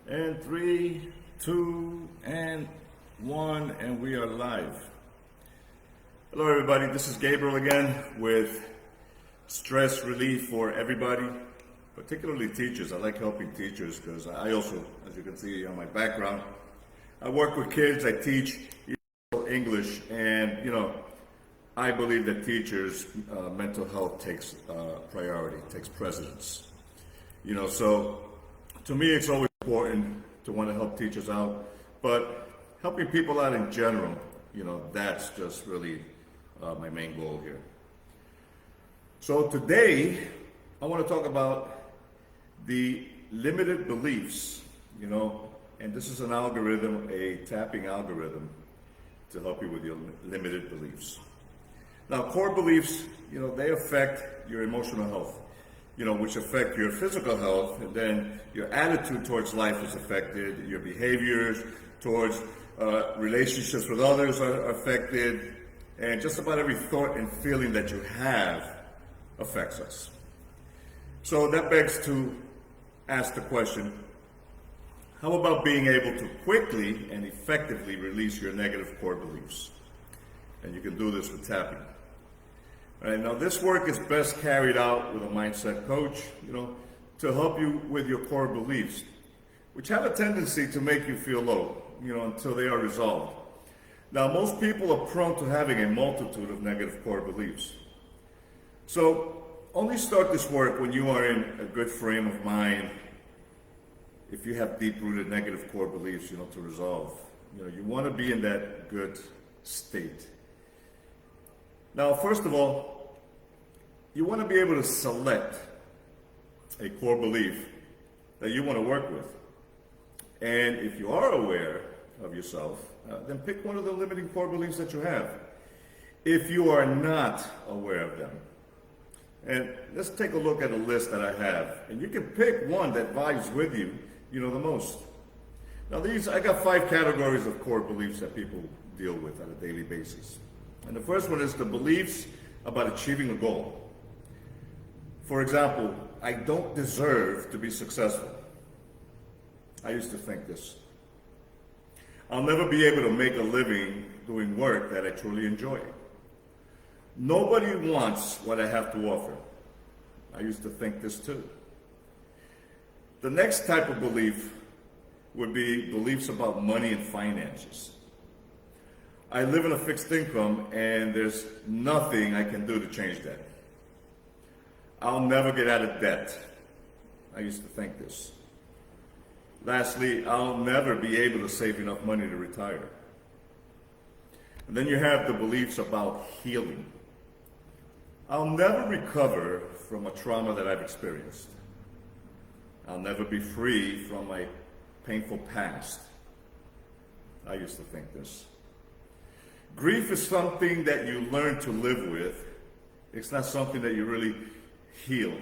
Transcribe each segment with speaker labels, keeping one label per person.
Speaker 1: And 3, 2, and 1, and we are live. Hello everybody, this is Gabriel again with stress relief for everybody, particularly teachers. I like helping teachers because I also, as you can see on my background, I work with kids, I teach English, and I believe that teachers' mental health takes priority, takes precedence. So to me it's always important to want to help teachers out, but helping people out in general, that's just really my main goal here. So today, I want to talk about the limited beliefs, and this is an algorithm, a tapping algorithm to help you with your limited beliefs. Now, core beliefs, they affect your emotional health, which affect your physical health, and then your attitude towards life is affected, your behaviors towards relationships with others are affected, and just about every thought and feeling that you have affects us. So that begs to ask the question, how about being able to quickly and effectively release your negative core beliefs? And you can do this with tapping. All right, now this work is best carried out with a mindset coach, to help you with your core beliefs, which have a tendency to make you feel low, until they are resolved. Now, most people are prone to having a multitude of negative core beliefs. So only start this work when you are in a good frame of mind, if you have deep-rooted negative core beliefs, to resolve. You want to be in that good state. Now, first of all, you want to be able to select a core belief that you want to work with. And if you are aware of yourself, then pick one of the limiting core beliefs that you have. If you are not aware of them, and let's take a look at a list that I have, and you can pick one that vibes with you, the most. Now I got 5 categories of core beliefs that people deal with on a daily basis. And the first one is the beliefs about achieving a goal. For example, I don't deserve to be successful. I used to think this. I'll never be able to make a living doing work that I truly enjoy. Nobody wants what I have to offer. I used to think this too. The next type of belief would be beliefs about money and finances. I live in a fixed income and there's nothing I can do to change that. I'll never get out of debt. I used to think this. Lastly, I'll never be able to save enough money to retire. And then you have the beliefs about healing. I'll never recover from a trauma that I've experienced. I'll never be free from my painful past. I used to think this. Grief is something that you learn to live with. It's not something that you really heal.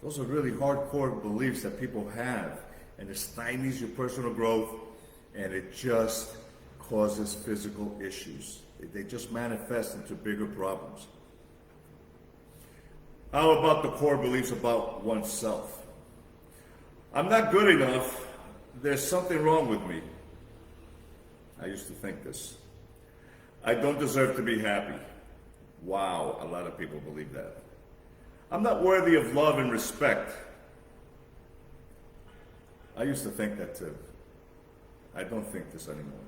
Speaker 1: Those are really hardcore beliefs that people have, and it stymies your personal growth, and it just causes physical issues. They just manifest into bigger problems. How about the core beliefs about oneself? I'm not good enough. There's something wrong with me. I used to think this. I don't deserve to be happy. Wow, a lot of people believe that. I'm not worthy of love and respect. I used to think that too. I don't think this anymore.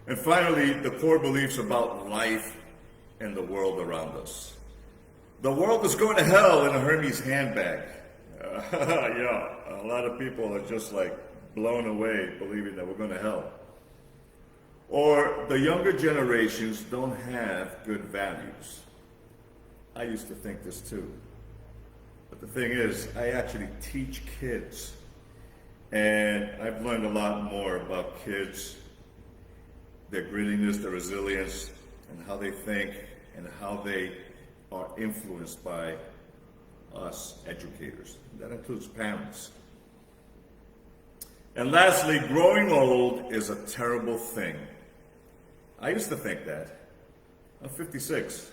Speaker 1: And finally, the core beliefs about life and the world around us. The world is going to hell in a Hermes handbag. A lot of people are just like blown away believing that we're going to hell. Or the younger generations don't have good values. I used to think this too. But the thing is, I actually teach kids, and I've learned a lot more about kids, their grittiness, their resilience, and how they think, and how they are influenced by us educators. That includes parents. And lastly, growing old is a terrible thing. I used to think that. I'm 56.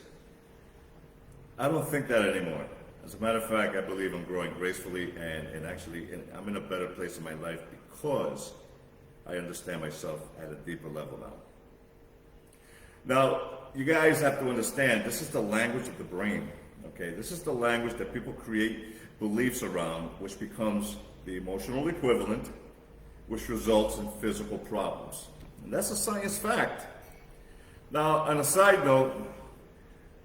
Speaker 1: I don't think that anymore. As a matter of fact, I believe I'm growing gracefully and actually I'm in a better place in my life because I understand myself at a deeper level now. Now, you guys have to understand, this is the language of the brain, okay? This is the language that people create beliefs around, which becomes the emotional equivalent, which results in physical problems. And that's a science fact. Now, on a side note,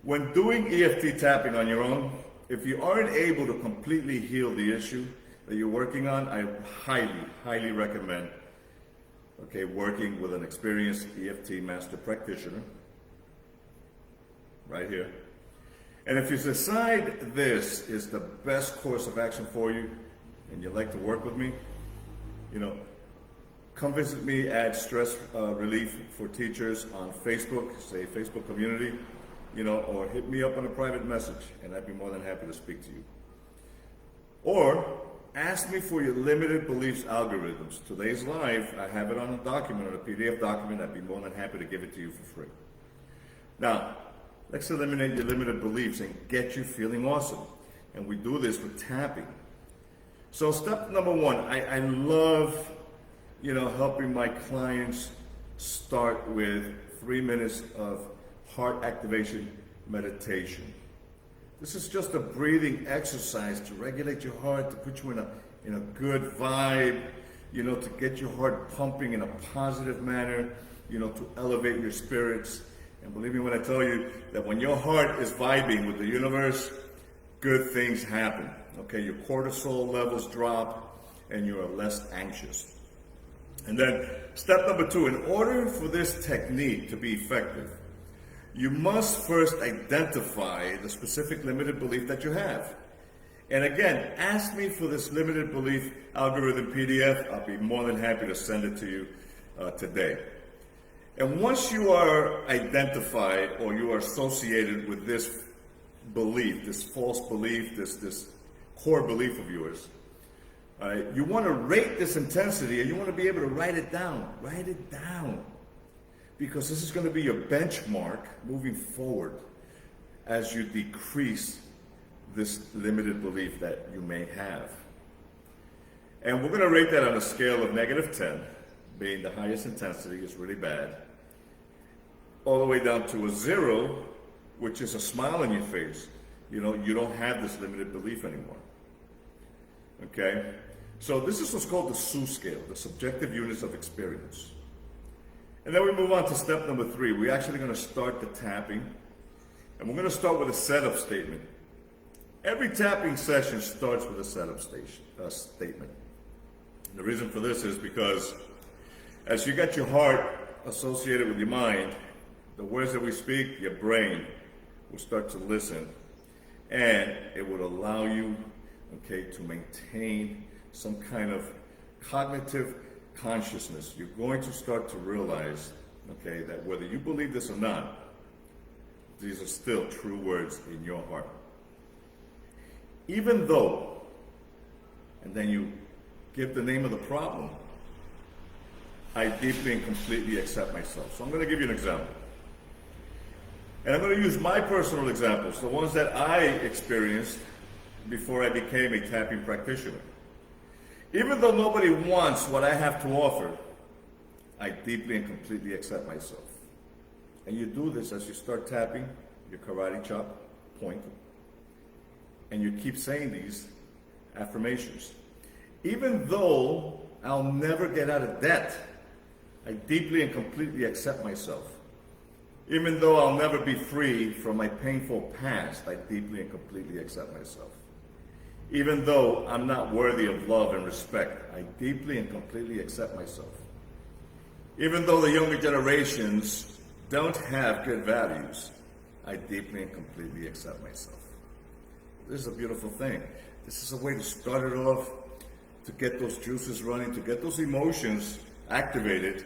Speaker 1: when doing EFT tapping on your own, if you aren't able to completely heal the issue that you're working on, I highly, highly recommend, okay, working with an experienced EFT master practitioner, right here. And if you decide this is the best course of action for you, and you'd like to work with me, come visit me at Stress Relief for Teachers on Facebook, say Facebook community, or hit me up on a private message, and I'd be more than happy to speak to you. Or ask me for your limited beliefs algorithms. Today's live, I have it on a document, on a PDF document. I'd be more than happy to give it to you for free. Now, let's eliminate your limited beliefs and get you feeling awesome. And we do this with tapping. So step number one, I love, helping my clients start with 3 minutes of heart activation meditation. This is just a breathing exercise to regulate your heart, to put you in a good vibe, to get your heart pumping in a positive manner, to elevate your spirits. And believe me when I tell you that when your heart is vibing with the universe, good things happen. Okay, your cortisol levels drop and you are less anxious. And then step number 2, in order for this technique to be effective, you must first identify the specific limited belief that you have. And again, ask me for this limited belief algorithm PDF. I'll be more than happy to send it to you today. And once you are identified or you are associated with this belief, this false belief, this core belief of yours, you want to rate this intensity and you want to be able to write it down. Write it down. Because this is going to be your benchmark moving forward as you decrease this limited belief that you may have. And we're going to rate that on a scale of -10, being the highest intensity is really bad, all the way down to a 0, which is a smile on your face. You don't have this limited belief anymore. Okay? So this is what's called the SU scale, the subjective units of experience. And then we move on to step number 3. We're actually going to start the tapping. And we're going to start with a setup statement. Every tapping session starts with a setup statement. And the reason for this is because as you get your heart associated with your mind, the words that we speak, your brain will start to listen. And it will allow you, to maintain some kind of cognitive consciousness. You're going to start to realize, that whether you believe this or not, these are still true words in your heart. Even though, and then you give the name of the problem, I deeply and completely accept myself. So I'm going to give you an example. And I'm going to use my personal examples, the ones that I experienced before I became a tapping practitioner. Even though nobody wants what I have to offer, I deeply and completely accept myself. And you do this as you start tapping your karate chop point, and you keep saying these affirmations. Even though I'll never get out of debt, I deeply and completely accept myself. Even though I'll never be free from my painful past, I deeply and completely accept myself. Even though I'm not worthy of love and respect, I deeply and completely accept myself. Even though the younger generations don't have good values, I deeply and completely accept myself. This is a beautiful thing. This is a way to start it off, to get those juices running, to get those emotions activated,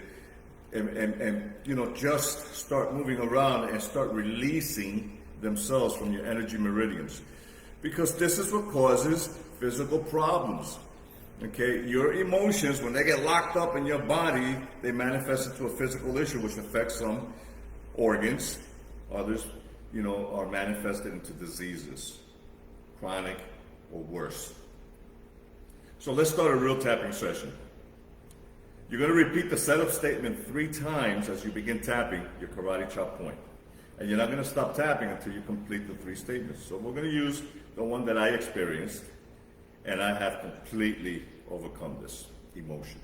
Speaker 1: and just start moving around and start releasing themselves from your energy meridians. Because this is what causes physical problems. Your emotions, when they get locked up in your body, they manifest into a physical issue which affects some organs. Others, are manifested into diseases. chronic, or worse. So let's start a real tapping session. You're going to repeat the setup statement 3 times as you begin tapping your karate chop point. And you're not going to stop tapping until you complete the 3 statements. So we're going to use the one that I experienced, and I have completely overcome this emotion.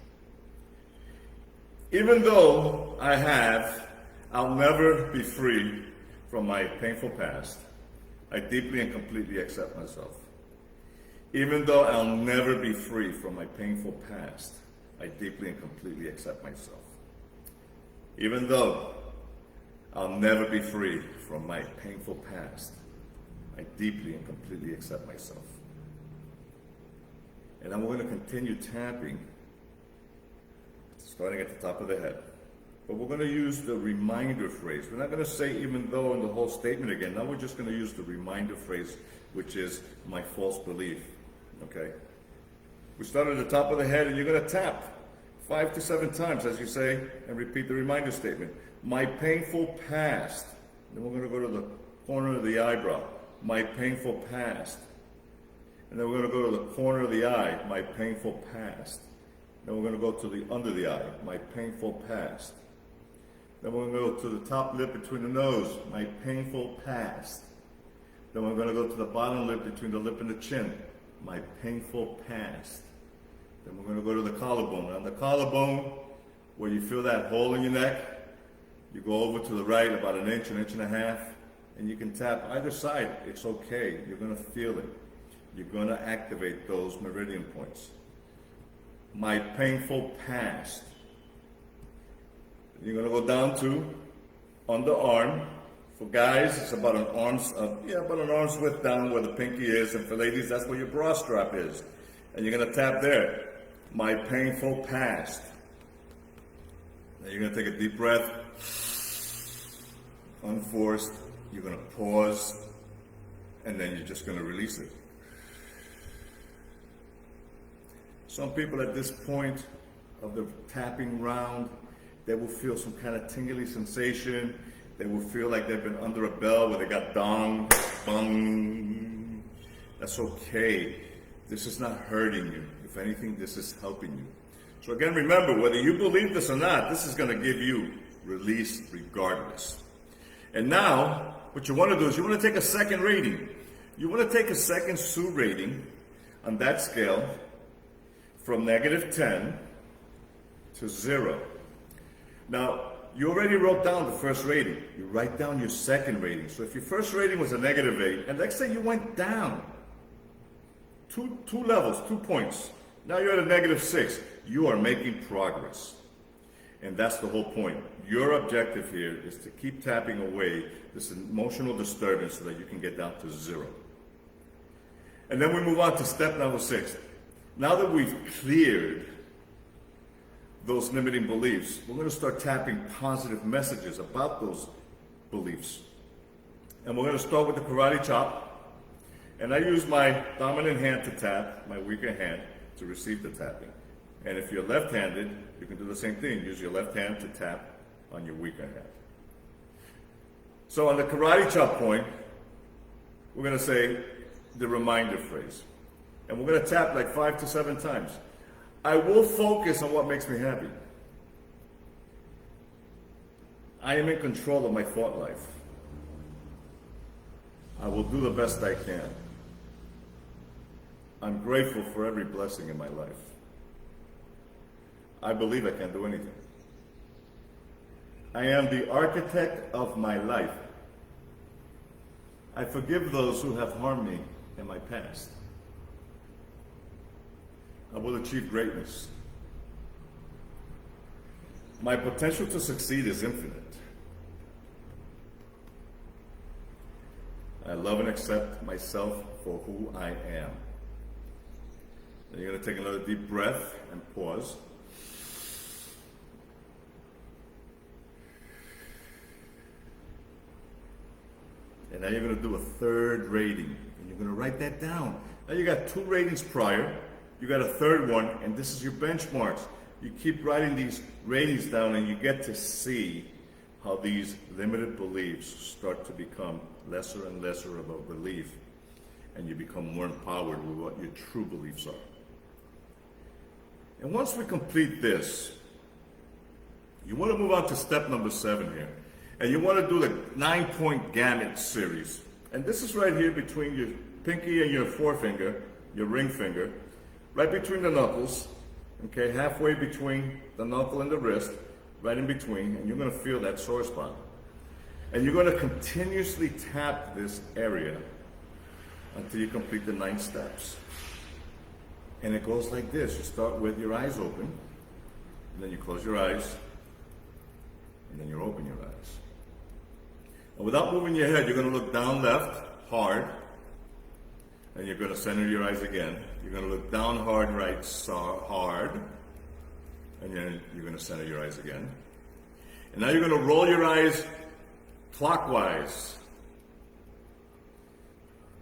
Speaker 1: Even though I'll never be free from my painful past, I deeply and completely accept myself. Even though I'll never be free from my painful past, I deeply and completely accept myself. Even though I'll never be free from my painful past, I deeply and completely accept myself. And then we're going to continue tapping, starting at the top of the head. But we're going to use the reminder phrase. We're not going to say even though in the whole statement again. Now we're just going to use the reminder phrase, which is my false belief. Okay? We start at the top of the head, and you're going to tap 5 to 7 times as you say and repeat the reminder statement. My painful past. Then we're going to go to the corner of the eyebrow. My painful past. And then we're going to go to the corner of the eye. My painful past. Then we're going to go to the under the eye. My painful past. Then we're going to go to the top lip between the nose. My painful past. Then we're going to go to the bottom lip between the lip and the chin. My painful past. Then we're going to go to the collarbone. On the collarbone, where you feel that hole in your neck, you go over to the right about an inch and a half, and you can tap either side. It's okay. You're going to feel it. You're going to activate those meridian points. My painful past. You're going to go down to underarm. For guys, it's about an arm's width down where the pinky is, and for ladies, that's where your bra strap is. And you're going to tap there. My painful past. Now you're going to take a deep breath, unforced. You're going to pause, and then you're just going to release it. Some people at this point of the tapping round, they will feel some kind of tingly sensation. They will feel like they've been under a bell where they got dong, bung. That's okay. This is not hurting you. If anything, this is helping you. So again, remember, whether you believe this or not, this is going to give you release regardless. And now, what you want to do is you want to take a second rating. You want to take a second Sue rating on that scale from -10 to 0. Now, you already wrote down the first rating. You write down your second rating. So if your first rating was a -8, and let's say you went down two levels, 2 points. Now you're at a -6. You are making progress. And that's the whole point. Your objective here is to keep tapping away this emotional disturbance so that you can get down to 0. And then we move on to step number 6. Now that we've cleared those limiting beliefs, we're going to start tapping positive messages about those beliefs. And we're going to start with the karate chop. And I use my dominant hand to tap, my weaker hand to receive the tapping. And if you're left-handed, you can do the same thing. Use your left hand to tap on your weaker hand. So on the karate chop point, we're going to say the reminder phrase. And we're going to tap like 5 to 7 times. I will focus on what makes me happy. I am in control of my thought life. I will do the best I can. I'm grateful for every blessing in my life. I believe I can do anything. I am the architect of my life. I forgive those who have harmed me in my past. I will achieve greatness. My potential to succeed is infinite. I love and accept myself for who I am. Then you're going to take another deep breath and pause. And now you're going to do a third rating. And you're going to write that down. Now you got 2 ratings prior. You got a third one, and this is your benchmarks. You keep writing these ratings down, and you get to see how these limited beliefs start to become lesser and lesser of a belief. and you become more empowered with what your true beliefs are. And once we complete this, you want to move on to step number 7 here. And you want to do the 9-point gamut series. And this is right here between your pinky and your forefinger, your ring finger, right between the knuckles, okay, halfway between the knuckle and the wrist, right in between, and you're going to feel that sore spot. And you're going to continuously tap this area until you complete the 9 steps. And it goes like this. You start with your eyes open, and then you close your eyes, and then you open your eyes. And without moving your head, you're going to look down left, hard, and you're going to center your eyes again. You're going to look down hard, right, hard, and then you're going to center your eyes again. And now you're going to roll your eyes clockwise.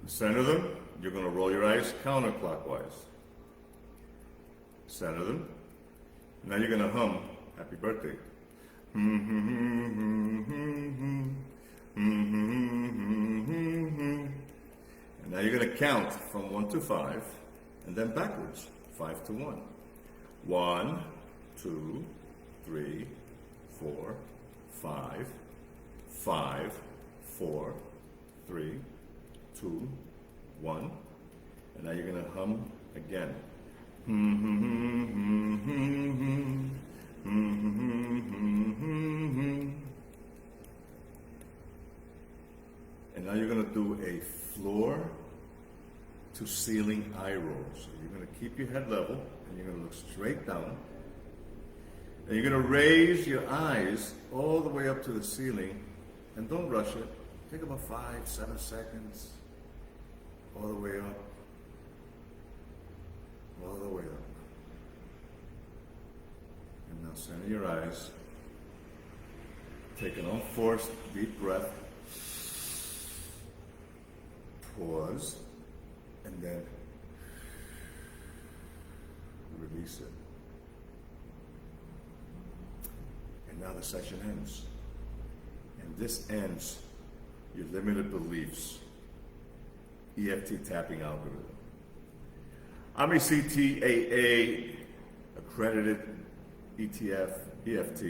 Speaker 1: Center them. You're going to roll your eyes counterclockwise. Center them. Now you're going to hum Happy Birthday. And now you're going to count from 1 to 5 and then backwards, 5 to 1. 1, 2, 3, 4, 5, 5, 4, 3, 2, 1. And now you're going to hum again. And now you're going to do a floor to ceiling eye roll. So you're going to keep your head level and you're going to look straight down. And you're going to raise your eyes all the way up to the ceiling, and don't rush it. Take about 5-7 seconds. All the way up. All the way up. And now center your eyes. Take an unforced deep breath. Pause. And then release it. And now the session ends. And this ends your limited beliefs EFT tapping algorithm. I'm a CTAA accredited EFT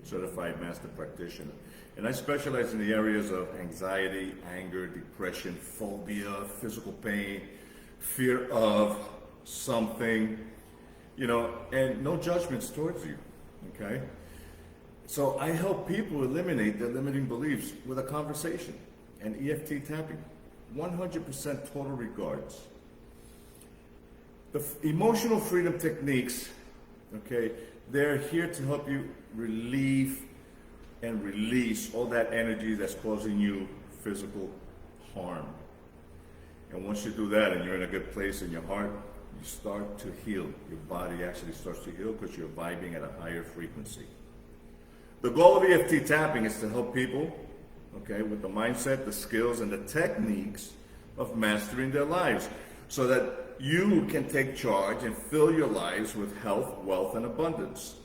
Speaker 1: certified master practitioner. And I specialize in the areas of anxiety, anger, depression, phobia, physical pain, fear of something, and no judgments towards you, okay? So I help people eliminate their limiting beliefs with a conversation and EFT tapping. 100% total regards. The emotional freedom techniques, okay, they're here to help you relieve and release all that energy that's causing you physical harm. And once you do that and you're in a good place in your heart, you start to heal. Your body actually starts to heal because you're vibing at a higher frequency. The goal of EFT tapping is to help people, okay, with the mindset, the skills, and the techniques of mastering their lives so that you can take charge and fill your lives with health, wealth, and abundance.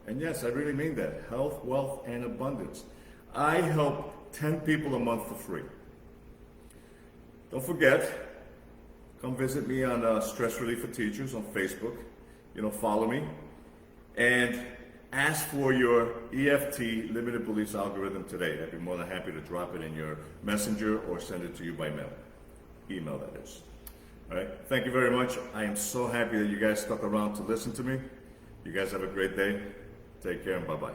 Speaker 1: And yes, I really mean that. Health, wealth, and abundance. I help 10 people a month for free. Don't forget, come visit me on Stress Relief for Teachers on Facebook. Follow me. And ask for your EFT Limited Beliefs Algorithm today. I'd be more than happy to drop it in your messenger or send it to you by mail. Email, that is. All right. Thank you very much. I am so happy that you guys stuck around to listen to me. You guys have a great day. Take care and bye-bye.